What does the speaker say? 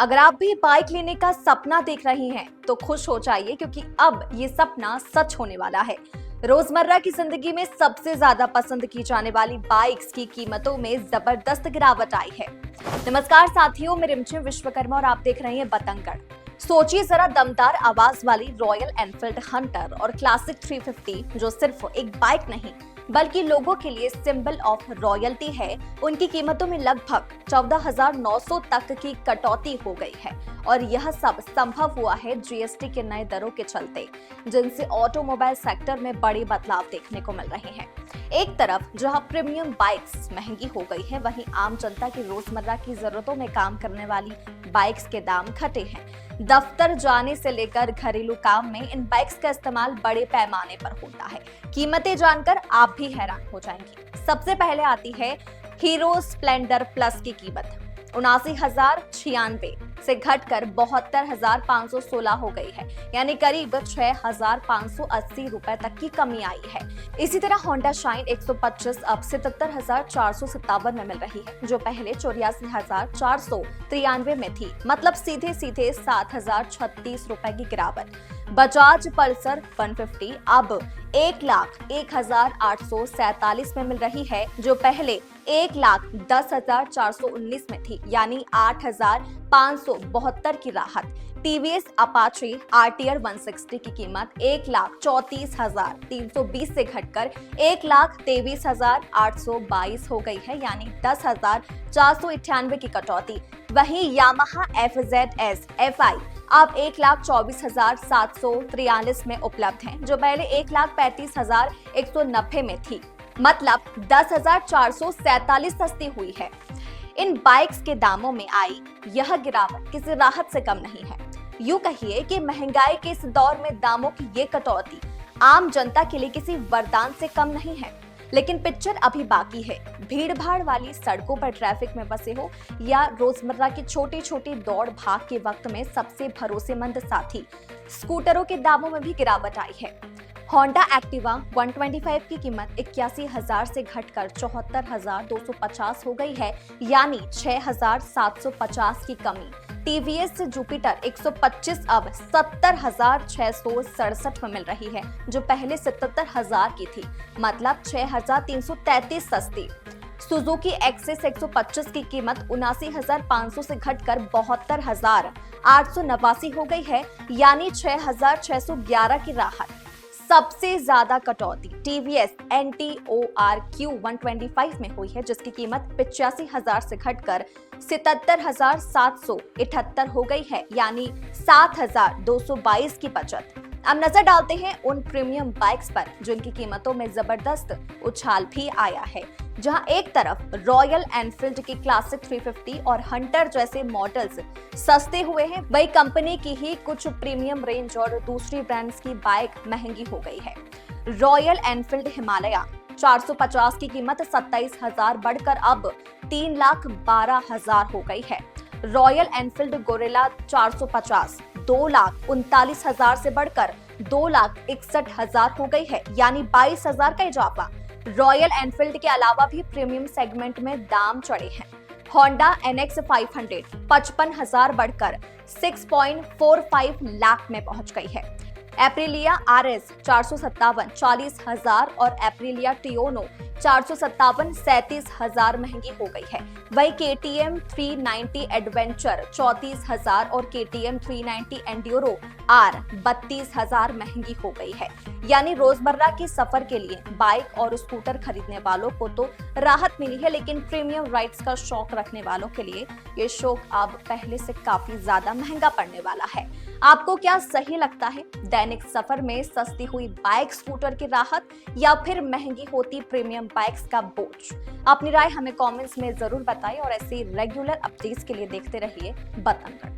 अगर आप भी बाइक लेने का सपना देख रही हैं तो खुश हो जाइए क्योंकि अब ये सपना सच होने वाला है। रोजमर्रा की जिंदगी में सबसे ज्यादा पसंद की जाने वाली बाइक्स की कीमतों में जबरदस्त गिरावट आई है। नमस्कार साथियों, मैं रिमझिम विश्वकर्मा और आप देख रहे हैं बतंगड़। सोचिए जरा, दमदार आवाज वाली रॉयल एनफील्ड हंटर और क्लासिक 350 जो सिर्फ एक बाइक नहीं बल्कि लोगों के लिए सिंबल ऑफ रॉयल्टी है, उनकी कीमतों में लगभग 14,900 तक की कटौती हो गई है। और यह सब संभव हुआ है जीएसटी के नए दरों के चलते, जिनसे ऑटोमोबाइल सेक्टर में बड़े बदलाव देखने को मिल रहे हैं। एक तरफ जहां प्रीमियम बाइक्स महंगी हो गई है, वहीं आम जनता की रोजमर्रा की जरूरतों में काम करने वाली बाइक्स के दाम घटे हैं। दफ्तर जाने से लेकर घरेलू काम में इन बाइक्स का इस्तेमाल बड़े पैमाने पर होता है। कीमतें जानकर आप भी हैरान हो जाएंगे। सबसे पहले आती है हीरो स्प्लेंडर प्लस की कीमत 79,096 से घटकर 72,516 हो गई है, यानी करीब 6,580 रुपए तक की कमी आई है। इसी तरह होंडा शाइन 125 अब 77,457 में मिल रही है, जो पहले 84,493 में थी, मतलब सीधे सीधे 7,036 रुपए की गिरावट। बजाज पल्सर 150 अब 1,01,847 में मिल रही है, जो पहले 1,10,419 में थी, यानी 8,572 की राहत। टीवीएस अपाचे आरटीआर 160 की कीमत 1,34,320 से घटकर 1,23,822 हो गई है, यानी 10,498 की कटौती। वहीं यामाहा FZS FI अब 1,24,743 में उपलब्ध है, जो पहले 1,35,190 में थी, मतलब 10,447 सस्ती हुई है। इन बाइक्स के दामों में आई यह गिरावट किसी राहत से कम नहीं है। यूं कहिए कि महंगाई के इस दौर में दामों की ये कटौती आम जनता के लिए किसी वरदान से कम नहीं है। लेकिन पिक्चर अभी बाकी है। भीड़ भाड़ वाली सड़कों पर ट्रैफिक में फंसे हो या रोजमर्रा की छोटी छोटी दौड़ भाग के वक्त में सबसे भरोसेमंद साथी स्कूटरों के दामों में भी गिरावट आई है। होंडा एक्टिवा 125 की कीमत 81,000 से घटकर 74,250 हो गई है, यानी 6,750 की कमी। टीवीएस जुपिटर 125 अब 70,667 में मिल रही है, जो पहले 77,000 की थी, मतलब 6,333 सस्ती। सुजुकी एक्सेस 125 की कीमत 79,500 से घटकर 72,889 हो गई है, यानी 6,611 की राहत। सबसे ज्यादा कटौती टीवीएस NTORQ 125 में हुई है, जिसकी कीमत 85,000 से घटकर 77,778 हो गई है, यानी 7,222 की बचत। अब नजर डालते हैं उन प्रीमियम बाइक्स पर जिनकी कीमतों में जबरदस्त उछाल भी आया है। जहां एक तरफ रॉयल एनफील्ड की क्लासिक 350 और हंटर जैसे मॉडल्स सस्ते हुए हैं, वही कंपनी की ही कुछ प्रीमियम रेंज और दूसरी ब्रांड्स की बाइक महंगी हो गई है। रॉयल एनफील्ड हिमालय 450 की कीमत 27,000 बढ़कर अब 3,12,000 हो गई है। रॉयल एनफील्ड गोरिल्ला 450 2,39,000 से बढ़कर 2,61,000 हो गई है, यानी 22,000 का इजाफा। रॉयल एनफील्ड के अलावा भी प्रीमियम सेगमेंट में दाम चढ़े हैं। होंडा NX 500 55,000 बढ़कर 6.45 लाख में पहुंच गई है। एप्रिलिया RS 457 40,000 और एप्रिलिया टियोनो 457 37,000 महंगी हो गई है। वही KTM 390 एडवेंचर 34,000 और KTM 390 एंड्यूरो R 32,000 महंगी हो गई है। यानी रोजमर्रा के सफर के लिए बाइक और स्कूटर खरीदने वालों को तो राहत मिली है, लेकिन प्रीमियम राइड्स का शौक रखने वालों के लिए ये शौक अब पहले से काफी ज्यादा महंगा पड़ने वाला है। आपको क्या सही लगता है, दैनिक सफर में सस्ती हुई बाइक स्कूटर की राहत या फिर महंगी होती प्रीमियम बाइक्स का बोझ? अपनी राय हमें कमेंट्स में जरूर बताएं और ऐसे रेगुलर अपडेट्स के लिए देखते रहिए बतंगड़।